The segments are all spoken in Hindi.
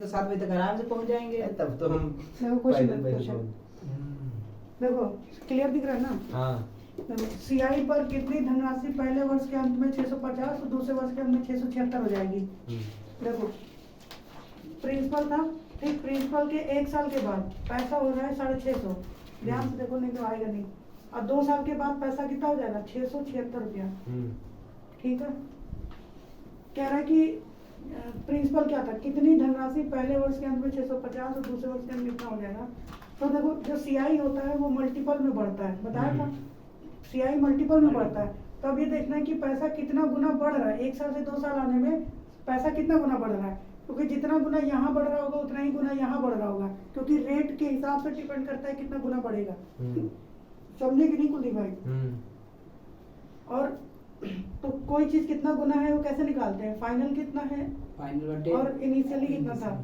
तो 7 बजे तक आराम से पहुंच जाएंगे। तब तो हम देखो पैदल पैदल क्वेश्चन, पहुंच। देखो क्लियर दिख रहा है ना। हाँ देखो सीआई पर कितनी धनराशि पहले वर्ष के अंत में 650 और दूसरे वर्ष के अंत में 676 हो जाएगी। देखो प्रिंसिपल था, ठीक, प्रिंसिपल के 1 साल के बाद पैसा हो रहा है 650। ध्यान से देखो नहीं तो आएगा नहीं। और 2 साल के बाद पैसा कितना हो जाएगा 676 रुपया। ठीक है, कह रहा है कि प्रिंसिपल क्या था, कितनी धनराशि पहले वर्ष के अंत में 650 और दूसरे वर्ष के अंत में कितना हो जाएगा। तो देखो जो सीआई होता है वो मल्टीपल में बढ़ता है, बताया था, सीआई मल्टीपल में बढ़ता है। तो अब ये देखना है कि पैसा कितना गुना बढ़ रहा है 1 साल से 2 साल आने में, पैसा कितना गुना बढ़ रहा है, क्योंकि जितना गुना यहाँ बढ़ रहा होगा उतना ही गुना यहाँ बढ़ रहा होगा, क्योंकि रेट के हिसाब से डिपेंड करता है कितना गुना बढ़ेगा। समझे कि नहीं कुलदीप भाई। और तो कोई चीज कितना गुना है वो कैसे निकालते हैं, फाइनल कितना है फाइनल और इनिशियली कितना था,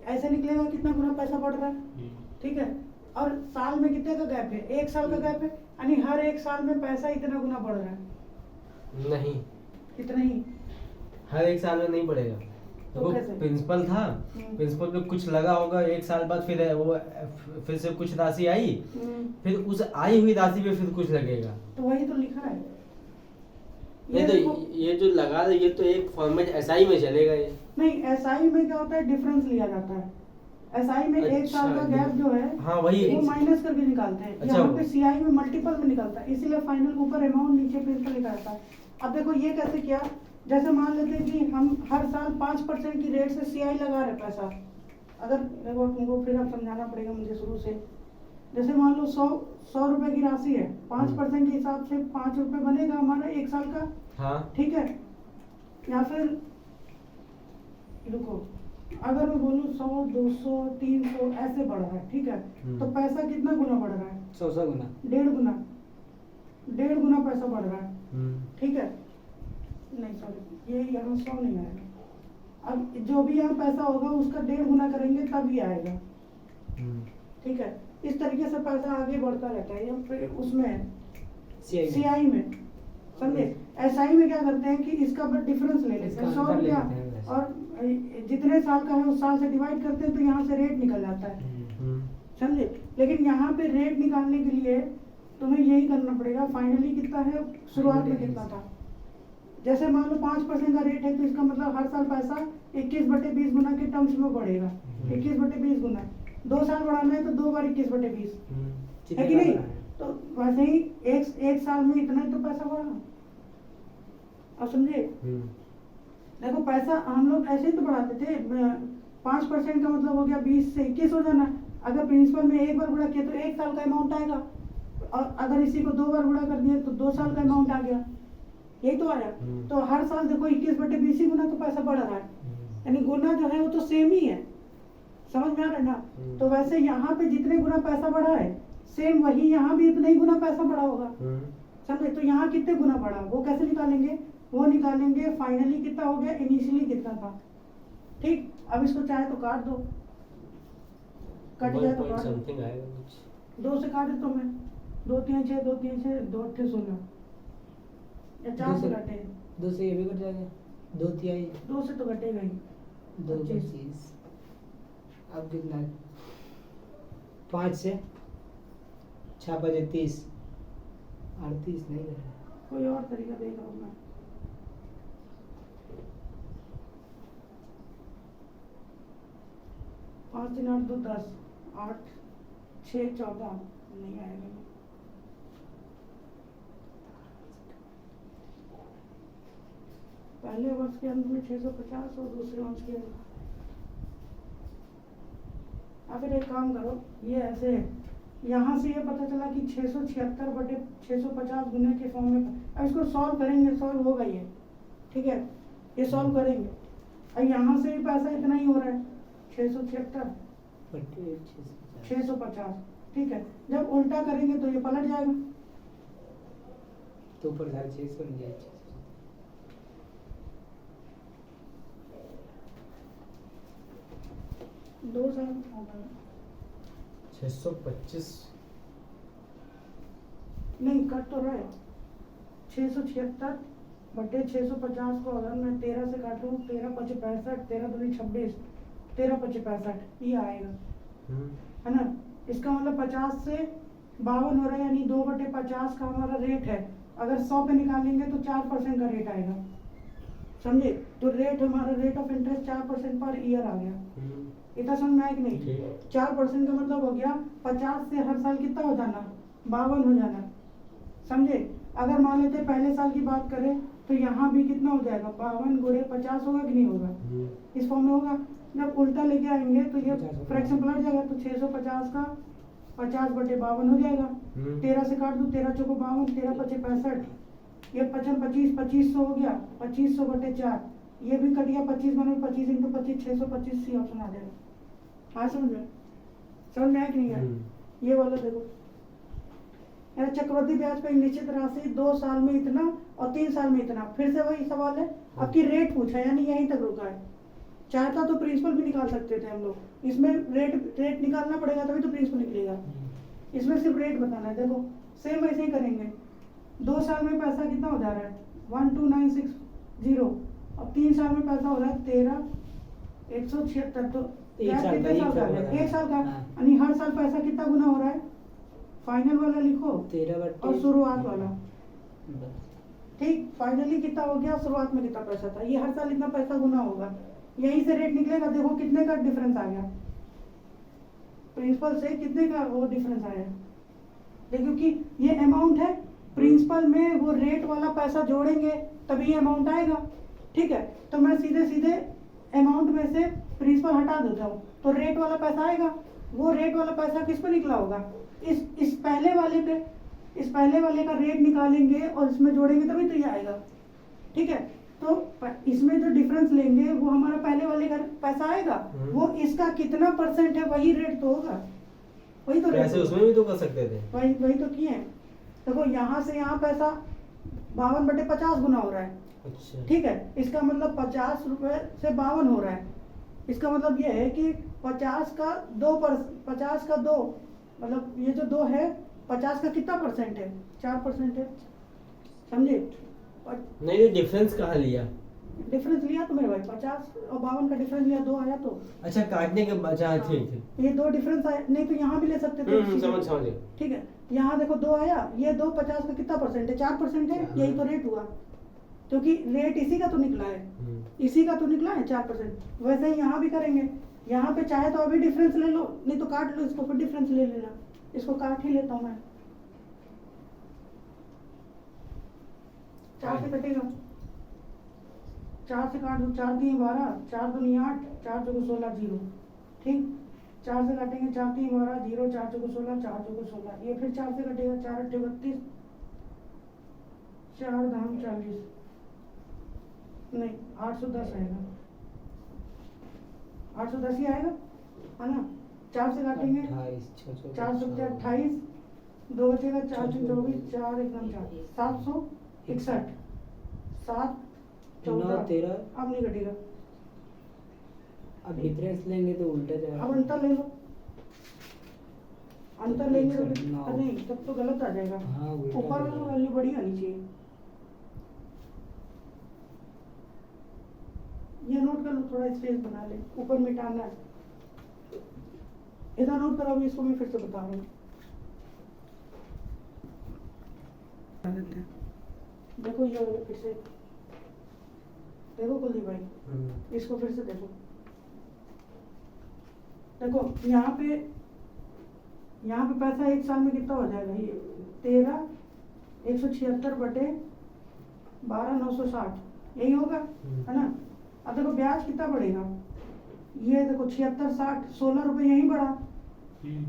ऐसे निकलेगा कितना गुना पैसा बढ़ रहा है। ठीक है, और साल में कितने का गैप है, 1 साल का गैप है, यानी हर 1 साल में पैसा इतना गुना बढ़ रहा है। नहीं, इतना ही हर 1 साल में नहीं बढ़ेगा। तो वो कैसे? प्रिंसिपल था, प्रिंसिपल पे कुछ लगा होगा 1 साल बाद, फिर से कुछ राशि आई, फिर उस आई हुई राशि पे फिर कुछ लगेगा। तो वही तो लिखा है। ये तो ये जो लगा रहे ये तो एक फॉर्मेट एसआई में चलेगा ये। नहीं, एसआई में क्या होता है, डिफरेंस लिया जाता है। एसआई में 1 साल का गैप जो है हाँ वही वो माइनस करके निकालते हैं। अच्छा, यहाँ पे सीआई में मल्टीपल में निकलता है, इसीलिए फाइनल ऊपर अमाउंट नीचे प्रिंसिपल लिखा रहता है। अब देखो ये कैसे किया, जैसे मान लेते हैं कि हम हर साल 5% की रेट से सीआई लगा रहे पैसा। अगर देखो तुमको फिर अब समझाना पड़ेगा मुझे शुरू से। जैसे मान लो 100 रुपए की राशि है, 5% के हिसाब से 5 रुपए बनेगा हमारा 1 साल का। हाँ ठीक है, या फिर रुको, अगर मैं बोलूँ 100, 200, 300 ऐसे बढ़ रहा है, ठीक है, तो पैसा कितना गुना बढ़ रहा है, 100 गुना, 1.5 गुना, 1.5 गुना पैसा बढ़ रहा है। ठीक है, नहीं सॉरी, ये यहाँ 100 नहीं आएगा। अब जो भी यहाँ पैसा होगा उसका 1.5 गुना करेंगे तब ही आएगा। ठीक है, इस तरीके से पैसा आगे बढ़ता रहता है। या फिर उसमें सीआई में समझे। एसआई में क्या करते हैं कि इसका बस डिफरेंस ले लेते हैं, 100 रुपया, और जितने साल का है उस साल से डिवाइड करते हैं तो यहाँ से रेट निकल जाता है। समझे, लेकिन यहाँ पे रेट निकालने के लिए तुम्हें यही करना पड़ेगा, फाइनली कितना है, शुरुआत में कितना था। जैसे मान लो 5% का रेट है, तो इसका मतलब हर साल पैसा 21/20 गुना के टर्म्स में बढ़ेगा। 21/20 गुना, 2 साल बढ़ाना है तो 2 बार 21/20 है कि नहीं। तो वैसे ही एक साल में इतना ही तो पैसा बढ़ा। अब समझे, देखो पैसा हम लोग ऐसे ही तो बढ़ाते थे। 5% का मतलब हो गया 20 से 21 हो जाना। अगर प्रिंसिपल में 1 बार गुणा किया तो 1 साल का अमाउंट आएगा, और अगर इसी को 2 बार गुणा कर दिया तो 2 साल का अमाउंट आ गया। यही तो आया। तो हर साल देखो 21/20 ही गुना तो पैसा बढ़ रहा है, यानी गुना जो है वो तो सेम ही है। समझ में आ रहा है ना। तो वैसे यहाँ पे जितने गुना पैसा बढ़ा है सेम वही यहाँ भी इतना ही गुना पैसा बढ़ा होगा। समझे, तो यहाँ कितने गुना बढ़ा वो कैसे निकालेंगे, वो निकालेंगे फाइनली कितना हो गया, इनिशियली कितना था। ठीक, अब इसको चाहे तो काट दो, कट जाए तो काट दो, 2 से काट देता हूँ मैं, 2 3 6, 2 3 6, 2 8 16, या 4 से काटे, 2 से ये भी कट जाएगा, 2 तिहाई, 2 से तो कटेगा ही, 2 25। अब कितना है, 5 से 6 5 30, 38 नहीं है। कोई और तरीका देख रहा हूँ मैं। 5 3 8 2 10, 8 6 14 नहीं आएगा। पहले वर्ष के अंत में 650 और दूसरे वर्ष के अंत। अब फिर एक काम करो, ये ऐसे है, यहाँ से ये पता चला कि 676/650 गुने के फॉर्म में। अब इसको सॉल्व करेंगे, सॉल्व होगा ये, ठीक है, ये सॉल्व करेंगे। अब यहाँ से भी पैसा इतना ही हो रहा है, 676 650, ठीक है। जब उल्टा करेंगे तो ये पलट जाएगा, तो ऊपर 650 नहीं जाएगा। 2 साल होगा 625 नहीं, कट तो रहा है। 676/650 को अगर मैं 13 से काटूँ, 13 5 65, 13 दूनी 26, 13 25 65 ये आएगा, हम्म, है ना। इसका मतलब 50 से 52 हो रहा है, यानी 2/50 का हमारा रेट है। अगर 100 पे निकालेंगे तो 4% का रेट आएगा, समझे। तो रेट हमारा rate of interest 4% per year आ गया। हम्म, इतना समझ में आया कि नहीं। ठीक। 4% का मतलब हो गया 50 से हर साल कितना हो जाना, 52 हो जाना, समझे। अगर मान लेते हैं पहले साल की बात करें तो यहाँ भी कितना हो जाएगा, 52 गुणे 50 होगा कि नहीं होगा, इस फॉर्म में होगा। जब उल्टा लेके आएंगे तो ये 50 फ्रैक्शन पलट जाएगा, तो 650 का 50/52 हो जाएगा। 13 से काट दो, 13 चौको 52, 13 पचे 65, ये 55 25 2500 हो गया, 2500/4, ये भी कट गया, 25 बने 25 × 25 625, सी ऑप्शन आ जाएगा। हाँ समझ में आया कि नहीं आया। ये वाला देखो, यार चक्रवृद्धि ब्याज पर निश्चित राशि 2 साल में इतना और 3 साल में इतना, फिर से वही सवाल है, आपकी रेट पूछा है, यानी यहीं तक रुका है। चाहता तो प्रिंसिपल भी निकाल सकते थे हम लोग, इसमें रेट निकालना पड़ेगा तभी तो प्रिंसिपल निकलेगा। इसमें सिर्फ रेट बताना है। देखो सेम ऐसे ही करेंगे, 2 साल में पैसा कितना हो जा रहा है 12960, अब 3 साल में पैसा हो रहा है 13,176, तो एक ब्याज साल कितने का, साल का एक है, साल का। 1 साल का, हाँ। यानी हर साल पैसा कितना गुना हो रहा है, फाइनल वाला लिखो 13/23 और शुरुआत वाला, ठीक। फाइनली कितना हो गया, शुरुआत में कितना पैसा था, ये हर साल इतना पैसा गुना होगा, यहीं से रेट निकलेगा। देखो कितने का डिफरेंस आ गया, प्रिंसिपल से कितने का वो डिफरेंस आया, देखो कि ये अमाउंट है, प्रिंसिपल में वो रेट वाला पैसा जोड़ेंगे तभी ये अमाउंट आएगा, ठीक है। तो मैं सीधे सीधे अमाउंट में से प्रिंसिपल हटा देता हूँ, तो रेट वाला पैसा आएगा। वो रेट वाला पैसा किस पे निकला होगा, इस पहले वाले पे, इस पहले वाले का रेट निकालेंगे और इसमें जोड़ेंगे तभी तो ये आएगा, ठीक है। तो इसमें जो डिफरेंस लेंगे वो हमारा पहले वाले का पैसा आएगा, वो इसका कितना % है वही रेट तो होगा, वही तो रेट ऐसे उसमें भी तो कर सकते थे। वही तो किए हैं। देखो यहाँ से यहाँ पैसा 52/50 गुना हो रहा है, अच्छा, ठीक है। इसका मतलब 50 रुपए से 52 हो रहा है, इसका मतलब ये है कि 50 का 2 मतलब ये जो 2 है 50 का कितना % है, 4% है, समझे। नहीं ये डिफरेंस कहाँ लिया? डिफरेंस लिया तो मेरे भाई 50 और 52 का डिफरेंस लिया, 2 आया तो। अच्छा काटने के अच्छा ठीक ठीक। ये 2 डिफरेंस आया, नहीं तो यहाँ भी ले सकते थे। समझ गया। ठीक है, यहाँ देखो 2 आया, ये 2 50 का कितना % है, 4% है, यही तो रेट हुआ, क्योंकि रेट इसी का तो निकला है, इसी का तो निकला है 4%। वैसे ही यहाँ भी करेंगे, यहाँ पे चाहे तो अभी डिफरेंस ले लो, नहीं तो काट लो इसको, फिर डिफरेंस ले लेना। इसको काट ही लेता हूँ मैं, 4 से कटेगा, 4 से काट दो, 4 3 12, 4 2 8, 4 2 16 0, ठीक। 4 से काटेंगे, 4 3 12 0, 4 2 16, 4 2 16, ये फिर 4 से कटेगा, 4 8 32, 4 धाम 40, नहीं 810 आएगा, 810 ही आएगा, है ना। 4 से काटेंगे, 4 7 28, 2 बचेगा, 4 3 24, 4 1 4, 761, 7 14, 13। अब नहीं कटेगा, अब डिफरेंस लेंगे तो उल्टा जाएगा। अब अंतर ले लो, अंतर लेंगे तो नौ। नहीं, तब तो गलत आ जाएगा, हाँ, उल्टा ऊपर हो जाएगा। वैल्यू बड़ी आनी चाहिए। ये नोट कर लो, थोड़ा स्पेस बना ले, ऊपर मिटाना है, इधर नोट करो, अभी इसको मैं फिर से बता रहा हूँ। देखो ये वाला फिर से देखो कुलदीप भाई, इसको फिर से देखो, देखो यहाँ पे पैसा 1 साल में कितना हो जाएगा, ये 13,176/12,960 यही होगा, है ना। अब देखो ब्याज कितना बढ़ेगा, ये देखो 76 60 16 रुपए यहीं बढ़ा,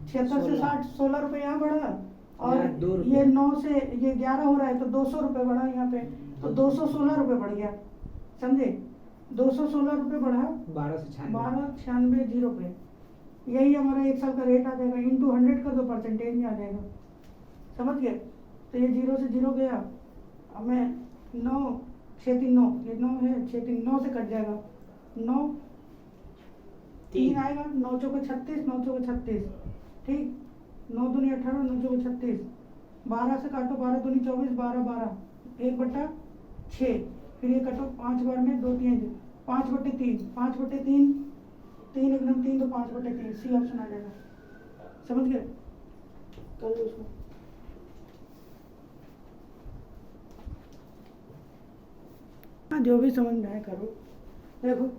76 से 60 16 रुपए यहाँ बढ़ा, और यहाँ 2 रुपए। ये 9 से ये 11 हो रहा है तो 200 रुपए बढ़ा यहाँ पे, तो 216 रुपए बढ़ गया, समझे। 216 रुपए बढ़ा, 1296 0 पे, यही हमारा 1 साल का रेट आ जाएगा, इंटू 100 कर दो, % में आ जाएगा, समझ गए। तो ये 0 से 0 गया, अब मैं 9 6 3 9, ये 9 है, 6 3 9 से कट जाएगा, 9 3 आएगा, 9 चौके 36, 9 चौके 36, ठीक। 9 दूनी 18, 9 चौके 36, 12 से काटो, 12 दूनी 24, 12 12, 1/6, फिर ये कटो 5 बार में 2 3 5/3, 5/3 3 एकदम 3 तो 5/3 सी ऑप्शन आ जाएगा। समझ गए? कर लो उसको। हाँ, जो भी समझ में आए करो। देखो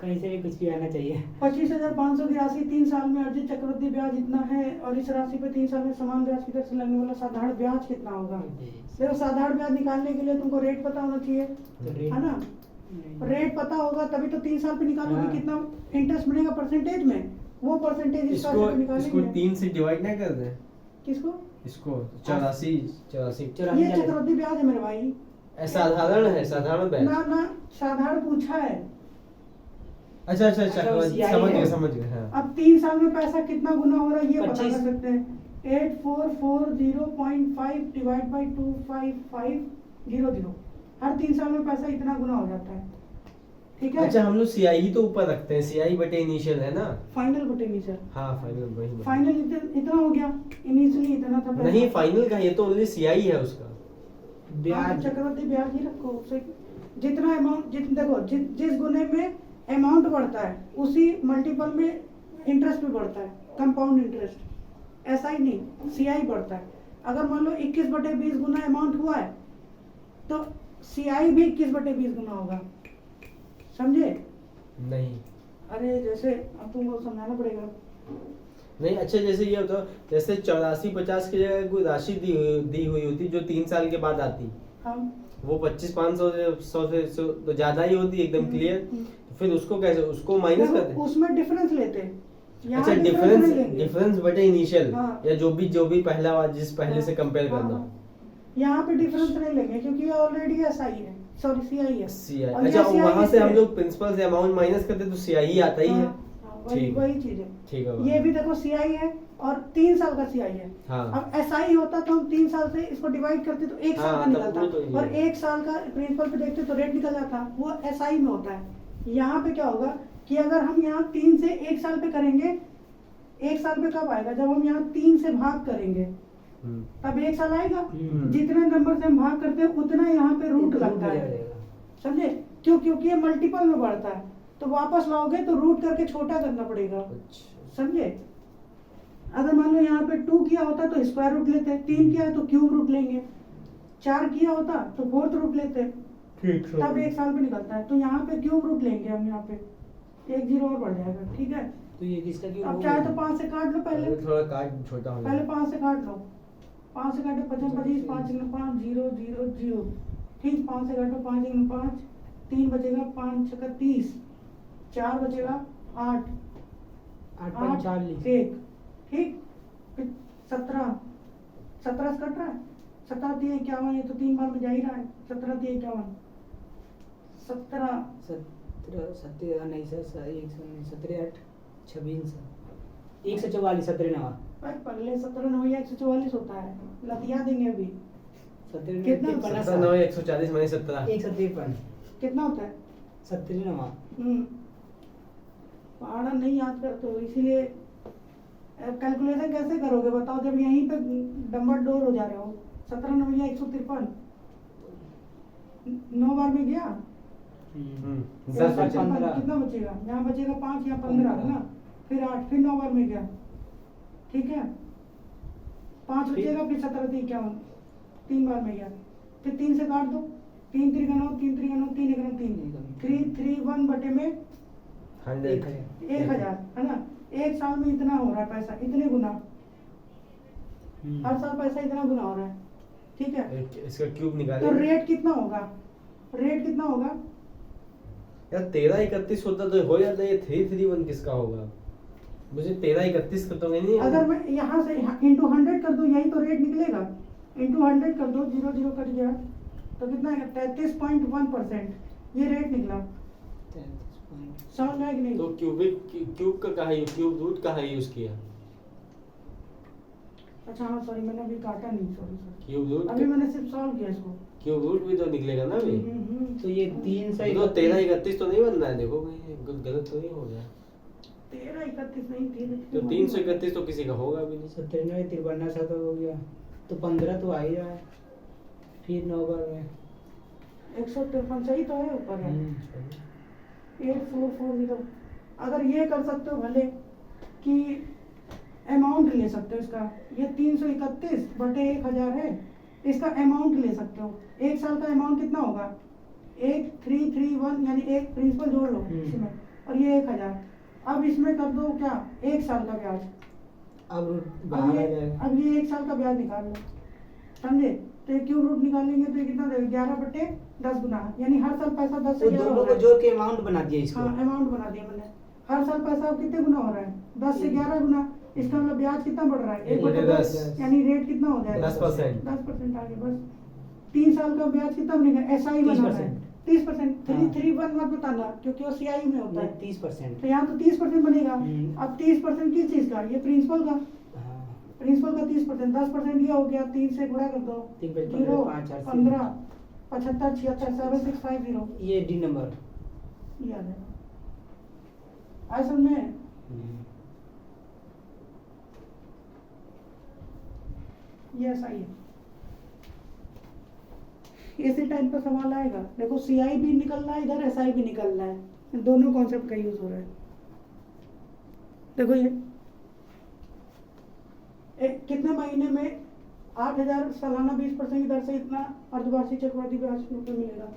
कहीं से भी कुछ भी आना चाहिए। 25,500 की राशि 3 साल में अर्जित चक्रवृद्धि ब्याज इतना है और इस राशि पर 3 साल में समान ब्याज की दर से लगने वाला साधारण ब्याज कितना होगा? देखो साधारण ब्याज निकालने के लिए तुमको रेट पता होना चाहिए, है ना? रेट पता होगा तभी तो 3 साल पे निकालोगे हाँ। कितना इंटरेस्ट बनेगा परसेंटेज में, वो परसेंटेज इस इसको साल पे इसको निकालेंगे। 3 से डिवाइड ना कर दें किसको? इसको 84 ये चक्रवृद्धि ब्याज है मेरे भाई। साधारण है, साधारण बैच। ना साधारण पूछा है। अच्छा CI समझ गए हाँ। अब 3 साल में पैसा कितना गुना हो रहा है ये पता 25 कर सकते हैं। 8440.5 डिवाइड बाई 25500, हर 3 साल में पैसा इतना गुना हो जाता है। ठीक है? अच्छा हम लोग CI ही तो ऊपर रखते हैं, CI बटे इनिशियल है ना? फाइनल बटे इनिशियल। हाँ फाइनल वही फाइनल इतना हो गया, इनिशियली इतना था पैसा। नहीं फाइनल का, ये तो ओनली CI है उसका। हाँ, ब्याज चक्रवृद्धि ब्याज ही रखो उसे। जितना अमाउंट देखो जिस गुने में अमाउंट बढ़ता है उसी मल्टीपल में इंटरेस्ट भी बढ़ता है, कंपाउंड इंटरेस्ट। ऐसा ही नहीं, सीआई बढ़ता है। अगर मान लो 21/20 गुना अमाउंट हुआ है तो सीआई भी 21/20 गुना होगा। समझे? नहीं अरे जैसे अब तुमको समझाना पड़ेगा। नहीं अच्छा जैसे ये होता जैसे 84-50 की जगह कोई राशि दी हुई होती जो 3 साल के बाद आती, हम वो 25-500 से तो ज्यादा ही होती एकदम क्लियर। फिर उसको कैसे, उसको माइनस देखो, करते? उसमें डिफरेंस लेते हैं। यहाँ अच्छा difference नहीं लेंगे। डिफरेंस बटे इनिशियल हाँ। या जो भी पहला जिस पहले हाँ, से कंपेयर हाँ, करना। हाँ। यहाँ पे डिफरेंस नहीं लेंगे क्योंकि ये ऑलरेडी एसआई है, सॉरी सीआई है। CI और ये अच्छा CI वहां से हम है। लोग प्रिंसिपल से अमाउंट माइनस करते तो CI ही आता ही है। वही ठीक। वही चीज है। ठीक है ये भी देखो सीआई है और 3 साल का सीआई है। हाँ। अब एसआई होता तो हम 3 साल से इसको डिवाइड करते तो 1 साल हाँ, का तब निकलता वो तो ये और है। 1 साल का प्रिंसिपल पे देखते तो रेट निकल जाता। वो एसआई में होता है। यहाँ पे क्या होगा कि अगर हम यहाँ 3 से 1 साल पे करेंगे, 1 साल पे कब आएगा? जब हम यहाँ 3 से भाग करेंगे तब 1 साल आएगा। जितने नंबर से हम भाग करते हैं उतना यहाँ पे रूट लगता है। समझे? क्योंकि ये मल्टीपल में बढ़ता है तो वापस लाओगे तो रूट करके छोटा करना पड़ेगा। अच्छा समझे? अगर मान लो यहाँ पे 2 किया होता तो स्क्वायर रूट लेते, 3 किया है तो क्यूब रूट लेंगे, 4 किया होता तो फोर्थ रूट लेते, ठीक तब 1 साल पे निकलता है। तो यहाँ पे क्यूब रूट लेंगे हम, यहाँ पे 1 0 और बढ़ जाएगा। ठीक है? तो ये किसका क्यों अब चाहे तो 5 से काट लो पहले थोड़ा कार्ड छोटा हो पहले 5 से काट लो। 5 से काटो 25 25 5 × 5 0 0 0। ठीक, 5 से काटो 5 × 5 3 बचेगा, 5 × 30, 4 बचेगा, 8 45 1। ठीक, फिर 17 से कट रहा है, 17 3 51, ये तो 3 बार में जा ही रहा है। 17 3 51 17 17 नहीं सर 17 8 26 144 17 9 भाई पहले 17 9 या 144 होता है, लतिया देंगे अभी। 17 कितना? 17 9 140 माइनस 17 153 कितना होता है? 17 9 पहाड़ा नहीं याद कर तो इसीलिए कैलकुलेशन कैसे करोगे बताओ जब यहीं पे डंबर डोर हो जा रहे हो। 17 9 या 153 9 बार में गया 10 बचे। 15 कितना बचेगा? यहाँ बचेगा 5, यहाँ 15 है ना, फिर 8, फिर 9 बार में गया। ठीक है, 5 बचेगा, फिर 17 3 51 3 बार में गया, फिर 3 से काट दो, 3 3 9 3 3 9 3 1 3 3 3 1 बटे में 1000 है ना। 1 साल में इतना हो रहा है पैसा, इतने गुना। हर साल पैसा इतना गुना हो रहा है। ठीक है, इसका क्यूब निकाले तो रेट कितना होगा? रेट कितना होगा? यार 13 31 होता तो हो जाता। ये 331 किसका होगा? मुझे 13 31 का तो नहीं। अगर मैं यहाँ से इंटू 100 कर दूं, यही तो रेट निकलेगा। इंटू 100 कर दो, 0 0 कट गया तो कितना है? 33.1% ये रेट निकला। समझ में आया कि नहीं? तो क्यूब का कहाँ क्यूब रूट कहाँ यूज किया? अच्छा हाँ सॉरी, मैंने अभी काटा नहीं, सॉरी क्यूब रूट अभी मैंने सिर्फ सॉल्व किया इसको। क्यूब रूट भी तो निकलेगा ना अभी। तो ये 3 तो 13 31 तो नहीं बन रहा है। देखो भाई गलत तो नहीं हो गया। 13 31 नहीं, 3 तो 331 तो किसी का होगा भी नहीं। 17 9 53 7 हो गया तो 15 तो आ ही रहा है, फिर 9 बार में 153 सही तो है, ऊपर है 8440। अगर ये कर सकते हो भले कि अमाउंट ले सकते हो इसका, ये 331 बटे 1000 है, इसका अमाउंट ले सकते हो। एक साल का अमाउंट कितना होगा, 1331, यानी एक प्रिंसिपल जोड़ लो इसमें, और ये 1000। अब इसमें कर दो क्या, एक साल का ब्याज। अब ये एक साल का ब्याज निकाल लो, समझे। तो ये क्यूब रूट निकालेंगे तो ये कितना देगा, 11 बटे 10 गुना, यानी हर साल पैसा 10 से 11 दोनों को जोड़ के अमाउंट बना दिया इसको। हाँ, अमाउंट बना दिया मैंने। हर साल पैसा अब कितने गुना हो रहा है, 10 से 11 गुना। इसका मतलब ब्याज कितना बढ़ रहा है, 1/10, यानी रेट कितना हो जाएगा, 10%। 10% आगे बस। 3 साल का ब्याज कितना बनेगा, SI बनाना है 30%। 331 मत बताना क्योंकि वो CI में होता है 30%। तो यहाँ तो 30% बनेगा। अब 30% किस चीज का, ये प्रिंसिपल का, प्रिंसिपल का 30%, 10% ये हो गया, 3 से गुणा कर दो, 0 15 75 76 7650, ये डी नंबर याद है आज समझे। ये सही है, इसी टाइम पर सवाल आएगा। देखो CI भी निकल रहा है इधर, SI भी निकल रहा है, दोनों कॉन्सेप्ट का यूज हो रहा है। देखो ये कितने महीने में 8000 सालाना 20% की दर से इतना अर्धवार्षिक चक्रवृद्धि ब्याज रुपये मिलेगा।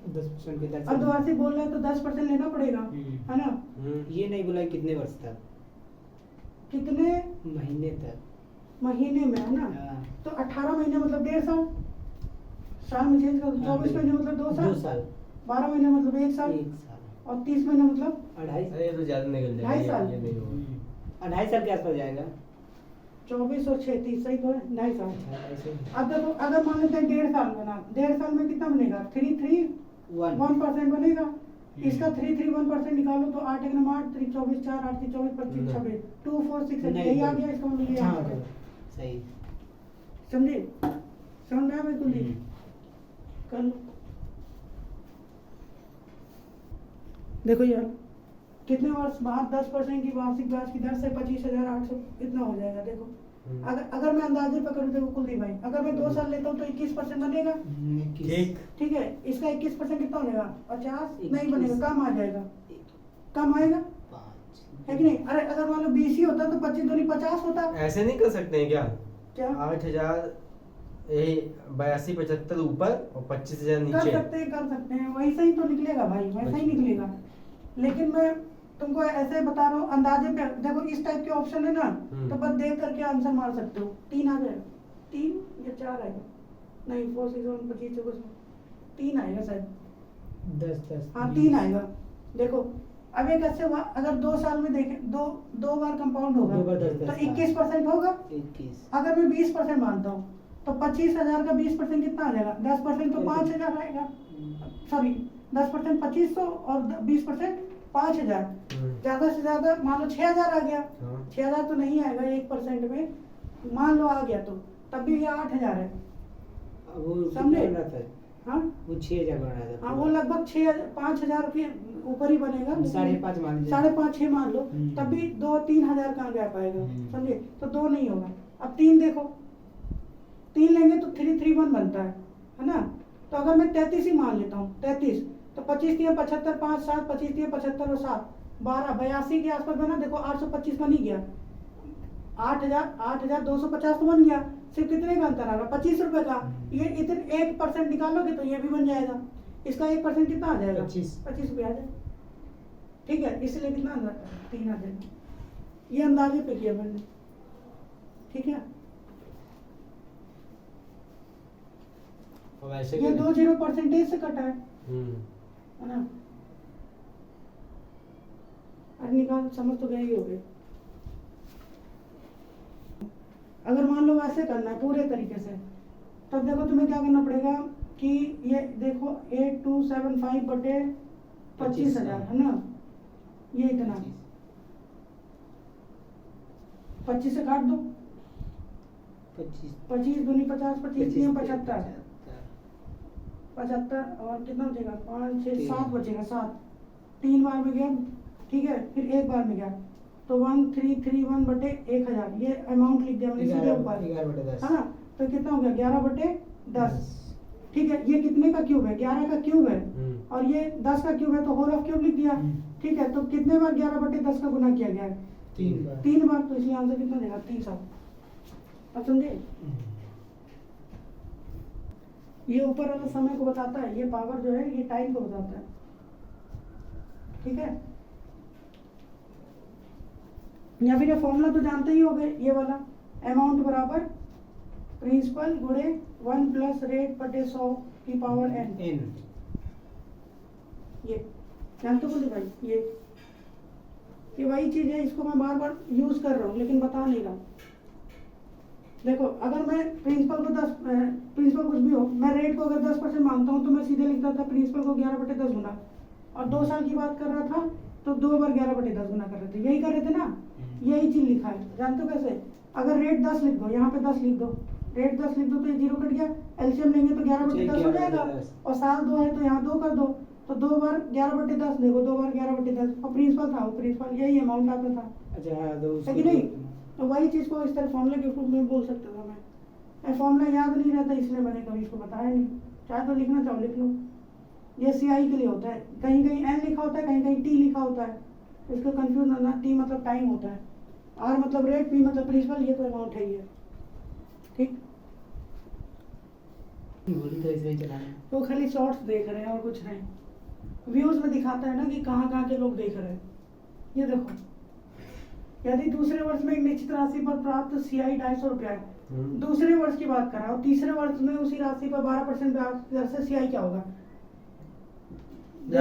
10% की दर से। अर्धवार्षिक बोल रहे हैं तो 10% लेना पड़ेगा, है ना। ये नहीं बोला कितने वर्ष तक, कितने महीने तक, महीने में, है ना। तो 18 महीने मतलब 1.5 साल, साल में चेंज कर दो। 24 महीने मतलब 2 साल, 12 महीने मतलब 1 साल, और 30 महीने मतलब 2.5। ये तो ज्यादा निकल जाएगा, 2.5 साल। ये नहीं होगा। 2.5 साल के आसपास जाएगा। 24 और 6 30 सही तो है, 2.5 साल। अब देखो अगर मान लेते हैं 1.5 साल बना, 1.5 साल में कितना बनेगा, 331% बनेगा। इसका 331% निकालो तो 8 1 8 3 24 4 8 3 24 25 26 2 4 6 यही आ गया। इसका मतलब ये आंसर है, सही समझे, समझ में आया बिल्कुल ही। कल देखो यार कितने वर्ष बाद 10% की वार्षिक ब्याज की दर से 25,800 इतना हो जाएगा। देखो अगर मैं अंदाजे पर करूँ, देखो कुलदीप भाई, अगर मैं 2 साल लेता हूँ तो 21% बनेगा, ठीक है। इसका 21% कितना हो जाएगा, 50 नहीं बनेगा, कम आ जाएगा, कम आएगा, है कि नहीं। अरे अगर मान लो 20 ही होता तो 25 दूनी 50 होता। ऐसे नहीं कर सकते हैं क्या, क्या 8000 82 75 ऊपर और 25,000 कर नीचे। सकते हैं वैसा ही तो निकलेगा भाई, वैसा ही निकलेगा। लेकिन मैं तुमको ऐसे बता रहा हूँ अंदाजे पे। देखो इस टाइप के ऑप्शन है ना, तो बस देख करके आंसर मार सकते हो। 3 आ जाएगा, 3 या 4 आएगा, नहीं 4 6 25 24 3 आएगा शायद, 10 हाँ 3 आएगा। देखो अब एक ऐसे हुआ, अगर 2 साल में देखें, दो बार कंपाउंड होगा तो 21% होगा। 21। अगर मैं 20% मानता हूँ तो 25,000 का 20% कितना आ जाएगा, 10% तो 5,000 आएगा। सॉरी 10% 2500 और 20% 5,000। ज्यादा से ज्यादा मान लो 6,000 आ गया। 6,000 तो नहीं आएगा 1% में, मान लो आ गया तो तब भी ये 8,000 है, वो समझे? हाँ वो 6,000 बन रहा था। हाँ वो लगभग 5,000 के ऊपर ही बनेगा। 5.5 मान लीजिए, 5.5 6 मान लो, तब भी 2-3 हजार कहाँ गैप आएगा, समझे। तो 2 नहीं होगा। अब 3 देखो, 3 लेंगे तो 331 बनता है ना। तो अगर मैं 33 ही मान लेता हूँ, 33 तो 25 3 75 5 7 25 3 75 और 7 12 82 के आसपास बना। देखो 825 बन ही गया, 8,250 तो बन गया। सिर्फ कितने का अंतर आ रहा, 25 रुपए का। ये इतने 1% निकालोगे तो ये भी बन जाएगा। इसका 1% कितना आ जाएगा, 25 रुपये आ जाएगा, ठीक है। इसलिए कितना 3 आ जाएगा। ये अंदाजे पे किया मैंने, ठीक है। ये 20% से कटा है ना। अरे निकाल, समझ तो गए ही हो गए। अगर मान लो वैसे करना है पूरे तरीके से, तब देखो तुम्हें क्या करना पड़ेगा कि ये देखो 8275 बटे 25,000 है ना, ये इतना 25 से काट दो, 25 दूनी 50 25 3 75 75 और कितना बचेगा, 5 6 7 बचेगा, 7 3 बार में गया, ठीक है। फिर एक बार में गया तो 1331 बटे 1,000 ये अमाउंट लिख दिया मैंने सीधे ऊपर, है ना। तो कितना हो गया 11 बटे 10, ठीक है, ये कितने का क्यूब है? 11 का क्यूब है, और ये 10 का क्यूब है, तो होल ऑफ क्यूब लिख दिया। ठीक है, तो कितने बार 11/10 का गुना किया गया है? 3 बार। 3 बार, तो इसलिए आंसर कितना देगा? 300। अब समझे? ये ऊपर वाला समय को बताता है, ये पावर जो है ये टाइम को बताता है। ठीक है, या फिर ये फॉर्मूला तो जानते ही होंगे, ये वाला अमाउंट बराबर प्रिंसिपल गुणे 1 प्लस रेट बटे 100 की पावर n। ये जानते हो भाई, ये वही चीज है, इसको मैं बार बार यूज कर रहा हूँ लेकिन बता नहीं रहा। देखो, अगर मैं प्रिंसिपल कुछ भी हो, मैं रेट को अगर 10% मानता हूँ तो मैं सीधे लिखता था प्रिंसिपल को 11/10 गुना, और 2 साल की बात कर रहा था तो 2 बार 11/10 गुना कर रहे थे, यही कर रहे थे ना। यही चीज लिखा है, जानते हो कैसे? अगर रेट 10 लिख दो, यहाँ पे 10 लिख दो, रेट 10 लिख दो तो ये 0 कट गया, एलसीएम लेंगे तो 11/10 हो जाएगा, और साल 2 है तो यहाँ 2 कर दो, तो 2 बार 11/10 देखो, 2 बार 11/10, और प्रिंसिपल था, वो प्रिंसिपल यही अमाउंट आता था। अच्छा हाँ, दो है कि नहीं? तो वही चीज को इस तरह फॉर्मूला के रूप में बोल सकता था मैं फॉर्मूला याद नहीं रहता इसलिए मैंने कभी इसको बताया नहीं। चाहे तो लिखना चाहो लिख लो, ये सीआई के लिए होता है, कहीं कहीं एन लिखा होता है, कहीं कहीं टी लिखा होता है, इसको कंफ्यूज होना। टी मतलब टाइम होता है, आर मतलब रेट, पी मतलब प्रिंसिपल, ये तो अमाउंट है ही है। ठीक, गोली तो ऐसे ही चलाना। तो खाली शॉर्ट्स देख रहे हैं और कुछ नहीं, व्यूज में दिखाता है ना कि कहाँ कहाँ के लोग देख रहे हैं। ये देखो, यदि दूसरे वर्ष में एक निश्चित राशि पर प्राप्त सीआई 250 रुपया है, दूसरे वर्ष की बात कर रहा हूँ, तीसरे वर्ष में उसी राशि पर 12% ब्याज दर से सीआई क्या होगा?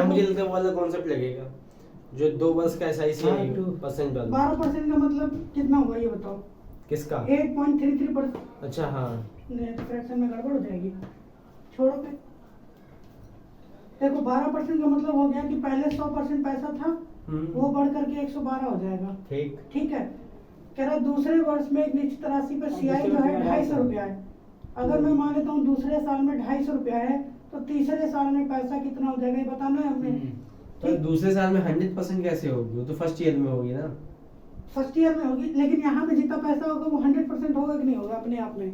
मुझे लगता है वो वाला कॉन्सेप्ट लगेगा जो 2 वर्ष का एसआई से 2% वाला। 12% का मतलब कितना होगा ये बताओ? किसका? 8.33%। अच्छा हाँ, नहीं तो फ्रैक्शन में गड़बड़ हो जाएगी, छोड़ो पे। देखो 12% का मतलब हो गया कि पहले 100% पैसा था, वो बढ़ करके 112 हो जाएगा। ठीक है, कह रहा दूसरे वर्ष में एक निश्चित राशि पर सीआई जो है 250 रुपया है। अगर मैं मान लेता हूँ दूसरे साल में 250 रुपया है, तो तीसरे साल में पैसा कितना हो जाएगा ये बताना है हमें। तो दूसरे साल में 100% कैसे होगी? वो तो फर्स्ट ईयर में होगी ना। फर्स्ट ईयर में होगी, लेकिन यहाँ पे जितना पैसा होगा वो 100% होगा कि नहीं होगा अपने आप में?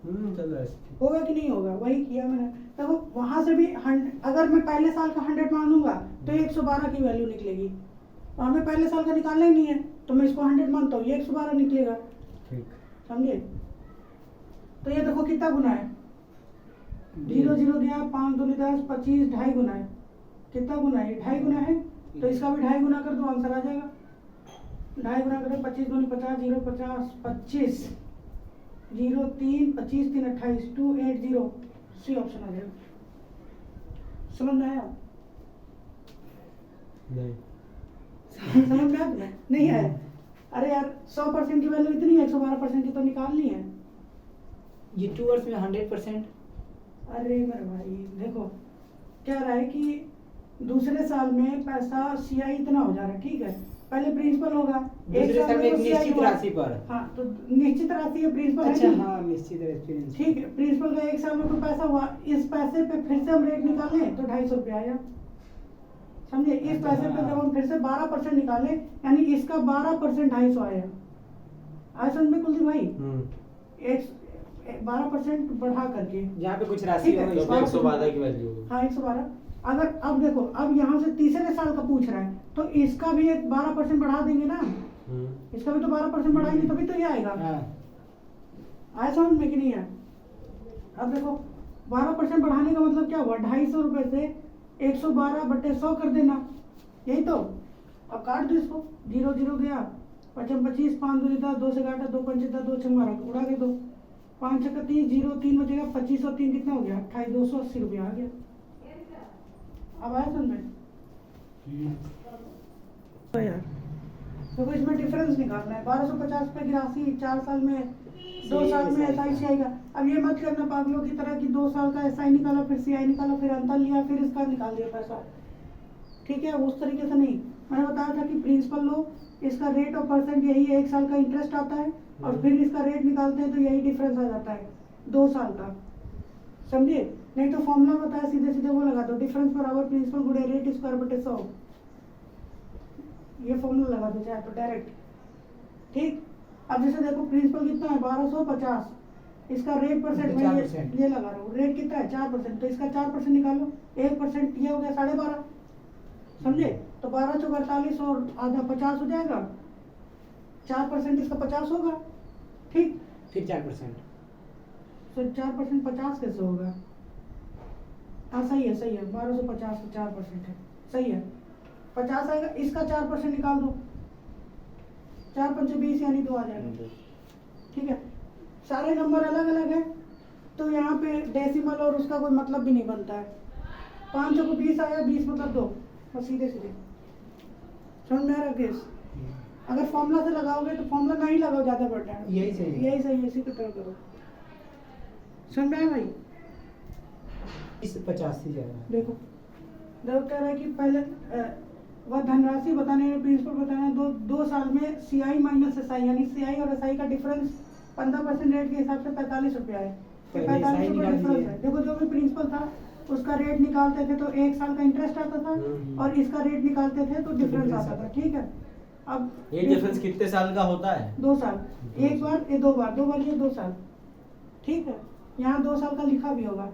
चल रहा है, होगा कि नहीं होगा? वही किया मैंने। देखो वहां से भी अगर मैं पहले साल का 100 मानूंगा तो 112 की वैल्यू निकलेगी, तो हमें पहले साल का निकालना ही नहीं है, तो मैं इसको 100 मानता हूँ, ये 112 निकलेगा। ठीक, समझे? तो ये देखो कितना गुना है, 0 0 गया, 5 दूनी 10, 25, 2.5 गुना है। कितना गुना है? 2.5 गुना है, तो इसका भी 2.5 गुना कर दो, आंसर आ जाएगा। 2.5 गुना करें, 25 दूनी 50, 0 50, 25, 0 3, 25 3 28, 280, सी ऑप्शन आ जाएगा। समझ में आया? नहीं समझ में आया तुम्हें? नहीं आया? अरे यार 100% की वैल्यू इतनी है, 112% की तो निकालनी है। ये 2 वर्ष में 100%। अरे मेरे भाई देखो, क्या रहा है कि दूसरे साल में पैसा सीआई इतना हो जा रहा है, ठीक है, पहले प्रिंसिपल होगा, दूसरे साल में एक निश्चित राशि पर। हाँ, तो निश्चित राशि है प्रिंसिपल। अच्छा हाँ, निश्चित एक्सपीरियंस। ठीक है, प्रिंसिपल का 1 साल में कोई पैसा हुआ, इस पैसे पे फिर से हम रेट निकालें तो 250 रुपया आया। समझे? इस पैसे पे जब हम फिर से 12% निकाले, यानी इसका 12% 250 आया। आया समझ में कुलदीप भाई? 12% बढ़ा करके जहाँ पे कुछ राशि हो, तो 112 की वैल्यू होगी। हाँ 112। अगर अब देखो, अब यहाँ से तीसरे साल का पूछ रहा है, तो इसका भी एक 12% बढ़ा देंगे ना, इसका भी तो 12% बढ़ाएंगे तभी तो ये आएगा। आया समझ में कि नहीं आया? अब देखो 12% बढ़ाने का मतलब क्या हुआ? 250 रुपए से 112/100 कर देना, यही तो। अब काट दो इसको, 0 0 गया, 25 25, 5 दूनी 10, 2 से काटा, 2 पंचे 10, 2 छंग मारा, उड़ा के दो, 5 छक्का 30, 0 3 बचेगा, 25 और 3 कितना हो गया? 28, 280 रुपया आ गया। अब आया समझ में? तो यार देखो इसमें डिफरेंस निकालना है। 1250 रुपए की राशि 4 साल में, 2 साल में एसआई आएगा। अब ये मत करना पागलों की तरह कि 2 साल का एसआई निकाला, फिर सीआई निकाला, फिर अंतर लिया, फिर इसका निकाल दिया पैसा। ठीक है, उस तरीके से नहीं। मैंने बताया था कि प्रिंसिपल लो, इसका रेट और परसेंट यही है, 1 साल का इंटरेस्ट आता है और फिर इसका रेट निकालते हैं तो यही डिफरेंस आ जाता है 2 साल का। समझे? नहीं तो फॉर्मूला बताया सीधे सीधे वो लगा दो, डिफरेंस बराबर प्रिंसिपल गुणे रेट स्क्वायर बटे 100। ये फॉर्मूला लगा दो चाहे तो डायरेक्ट। ठीक, अब जैसे देखो प्रिंसिपल कितना है? 1250, इसका रेट परसेंट तो में 4%। ये लगा रहा हूँ, रेट कितना है 4%, तो इसका 4% निकालो, 1% ये हो गया 12.5, समझे? तो 12 × 48 और आधा 50 हो जाएगा, 4% इसका 50 होगा, ठीक? फिर 4%। तो 4% 50 कैसे होगा? हाँ सही है 1250 का 4% है, सही है, 50 आएगा, इसका 4% निकाल दो, 4 पंचे 20 यानी 2 आ जाएगा, ठीक है? सारे नंबर अलग अलग है तो यहाँ पे डेसिमल और उसका कोई मतलब भी नहीं बनता है। 500 को 20 आया, 20 मतलब 2, बस सीधे सीधे समझ में आ रहा केस? अगर फॉर्मूला से लगाओगे तो फॉर्मूला नहीं लगाओ, ज़्यादा बढ़ है, यही सही है। यही सही है, इसी की तरह करो, समझ में आया भाई? इस 85 जाएगा। देखो कह रहा है कि पहले वह धनराशि बताने में प्रिंसिपल बताना है, 2 साल में CI माइनस SI यानी CI और SI का डिफरेंस 15% रेट के हिसाब से 45 रुपया है, पहले 45 SI रुपये निकाल डिफरेंस दिए। है। देखो जो भी प्रिंसिपल था उसका रेट निकालते थे तो 1 साल का इंटरेस्ट आता था और इसका रेट निकालते थे तो डिफरेंस आता था, ठीक है? अब ये डिफरेंस कितने साल का होता है? 2 साल, एक बार ये 2 बार, 2 बार ये 2 साल, ठीक है? यहाँ 2 साल का लिखा भी होगा,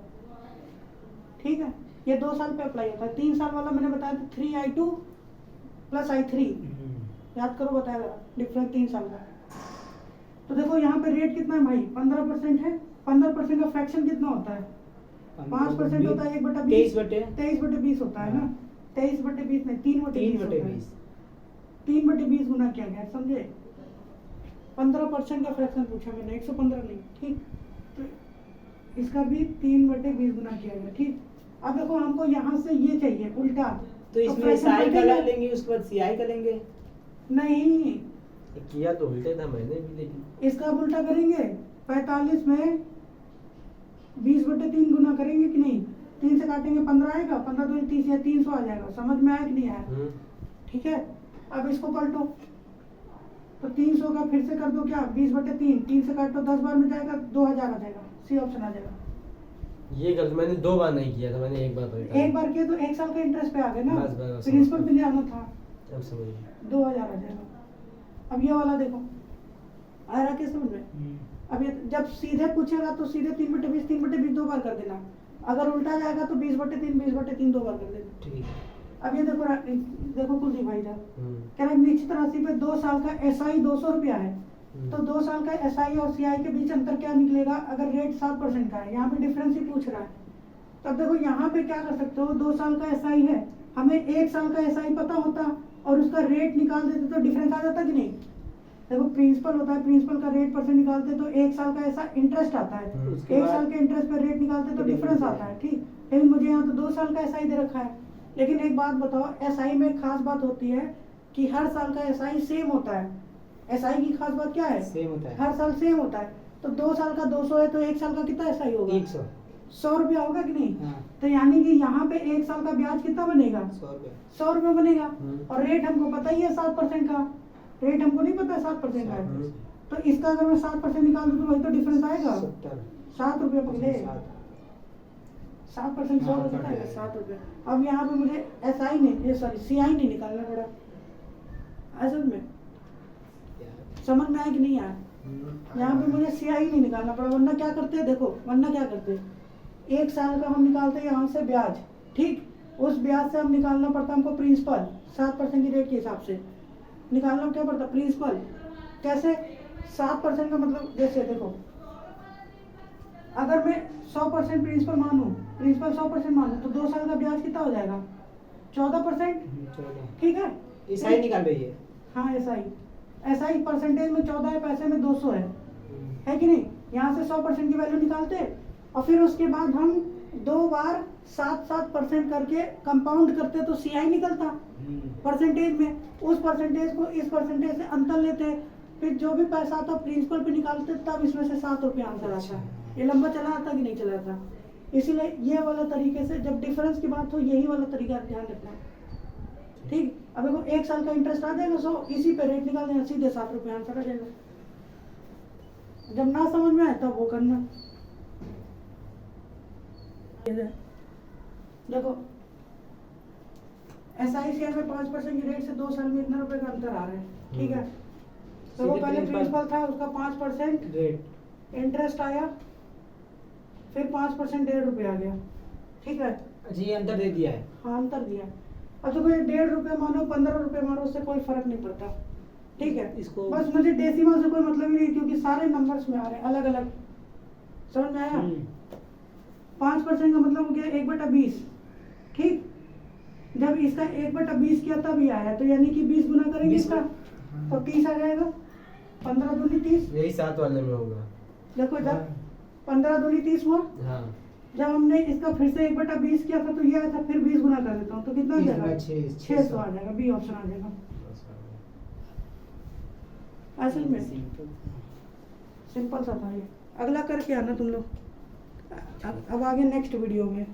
ठीक है? ये 2 साल पे अप्लाई होता है। 3 साल वाला मैंने बताया था 3I2 + I3, याद करो, बताया डिफरेंस 3 साल का। तो देखो यहाँ पे रेट कितना है भाई, 15% है, 15% का फ्रैक्शन कितना होता है? 5% होता है, 1/20, 23/20 होता है ना, 23/20 नहीं, 3/20, 3/20 गुना किया गया, समझे? 15% का फ्रैक्शन पूछा मैंने, 115 नहीं, ठीक? तो इसका भी 3/20 गुना किया गया, ठीक? अब देखो हमको यहाँ से ये चाहिए उल्टा, तो इसमें फ्रैक्शन SI का बढ़ेगा? लेंगे, उसके बाद CI का लेंगे। नहीं, किया तो उल्टे था मैंने भी, लेकिन इसका अब उल्टा करेंगे, 45 में 20/3 गुना करेंगे कि नहीं? 3 से काटेंगे 15 आएगा, 15 दूनी 30 या 300 आ जाएगा, समझ में आया कि नहीं आया? ठीक है? अब इसको पलटो, तो 300 का फिर से कर दो क्या, 20/3, 3 से काटो 10 बार में जाएगा, 2000 आ जाएगा, सी ऑप्शन आ जाएगा। ये गलत मैंने 2 बार नहीं किया था, मैंने एक बार किया। एक बार किया तो 1 साल का इंटरेस्ट पे आ गया ना, बस, प्रिंसिपल पे ले आना था, अब समझ गया। 2000 आ जाएगा। अब ये वाला देखो, आ रहा क्या समझ में? अब ये जब सीधे पूछेगा तो सीधे 3/20, 3/20 2 बार कर देना, अगर उल्टा जाएगा तो 20/3, 20/3 2 बार कर देना, ठीक है। अब ये देखो कुलदीप भाई साहब कह रहे हैं निश्चित राशि पे 2 साल का SI 200 रुपया है, तो 2 साल का SI और CI के बीच अंतर क्या निकलेगा अगर रेट 7% का है? यहाँ पे डिफरेंस ही पूछ रहा है। तब देखो यहाँ पे क्या कर सकते हो, 2 साल का SI है, हमें 1 साल का SI पता होता और उसका रेट निकाल देते तो डिफरेंस आ जाता कि नहीं? देखो प्रिंसिपल होता है, प्रिंसिपल का रेट परसेंट निकालते तो 1 साल का ऐसा इंटरेस्ट आता है, 1 साल के इंटरेस्ट पे रेट निकालते तो डिफरेंस आता है, ठीक? लेकिन मुझे यहाँ तो 2 साल का SI दे रखा है। लेकिन एक बात बताओ, SI में एक खास बात होती है कि हर साल का SI सेम होता है। SI की खास बात क्या है? सेम होता है, हर साल सेम होता है। तो 2 साल का 200 है तो 1 साल का कितना SI होगा? 100। 100 रुपया होगा कि नहीं? हाँ, तो यानी कि यहाँ पे 1 साल का ब्याज कितना बनेगा? 100 रुपये। 100 रुपये बनेगा। और रेट हमको पता ही है 7% का, रेट हमको नहीं पता 7% का है। तो इसका अगर मैं 7% निकाल दूँ तो वही तो डिफरेंस आएगा, 70। 7 रुपये पकड़े, 7% 100 हाँ, रुपये आएगा, 7 रुपये। अब यहाँ पे मुझे SI नहीं, सॉरी CI नहीं निकालना पड़ा, असल में समझ में आया कि नहीं आया? यहाँ पे मुझे CI नहीं निकालना पड़ा, वरना क्या करते हैं देखो, वरना क्या करते हैं, 1 साल का हम निकालते हैं यहाँ से ब्याज, ठीक? उस ब्याज से हम निकालना पड़ता हमको प्रिंसिपल, 7% की रेट के हिसाब से निकालना क्या पड़ता प्रिंसिपल। कैसे? 7% का मतलब जैसे देखो, अगर मैं 100% प्रिंसिपल मानूं, प्रिंसिपल 100% मानूं तो 2 साल का ब्याज कितना हो जाएगा? 14%, 14। ठीक है? SI निकाल रही है। हाँ SI परसेंटेज में 14 है, पैसे में 200 है कि नहीं? यहाँ से 100% की वैल्यू निकालते और फिर उसके बाद हम 2 बार 7% करके कंपाउंड करते तो CI निकलता परसेंटेज में, उस परसेंटेज को इस परसेंटेज से अंतर लेते, फिर जो भी पैसा आता प्रिंसिपल पे निकालते, तब इसमें से 7 रुपये आंसर आता। ये लंबा चला आता कि नहीं चला था? इसीलिए ये वाला तरीके से जब डिफरेंस की बात हो, यही वाला तरीका ध्यान रखना, ठीक? अब देखो 1 साल का इंटरेस्ट आ जाएगा, सो इसी पे रेट निकाल देना, सीधे 7 रुपये आंसर आ जाएगा। जब ना समझ में आए तब वो करना। देखो SI शेयर में 5% की रेट से 2 साल में इतना रुपए का अंतर आ रहा है, ठीक है? तो वो पहले प्रिंसिपल था, उसका 5% रेट इंटरेस्ट आया, फिर 5% 1.5 रुपये आ गया, ठीक है। अच्छा ये अंतर दे दिया है। हाँ अंतर दिया। अब तो कोई 1.5 रुपये मानो 15 रुपये मानो, उससे कोई फर्क नहीं पड़ता, ठीक है। इसको बस मुझे डेसिमल से कोई मतलब ही नहीं, क्योंकि सारे नंबर्स में आ रहे हैं अलग अलग, समझ में आया। 5% का मतलब हो गया 1/20, ठीक। जब इसका 1/20 किया तब ये आया, तो यानी कि 20 गुना करेंगे 20 इसका तो 30 आ जाएगा। 15 दूनी 30, यही 7 वाले में होगा। देखो जब 15 दूनी 30 हुआ, हाँ जब हमने इसका फिर से 1/20 किया था तो ये आया था, फिर 20 गुना कर देता हूँ तो कितना आ जाएगा, 600 आ जाएगा, बी ऑप्शन आ जाएगा। असल में सिंपल सा था ये। अगला करके आना तुम लोग, अब आगे नेक्स्ट वीडियो में।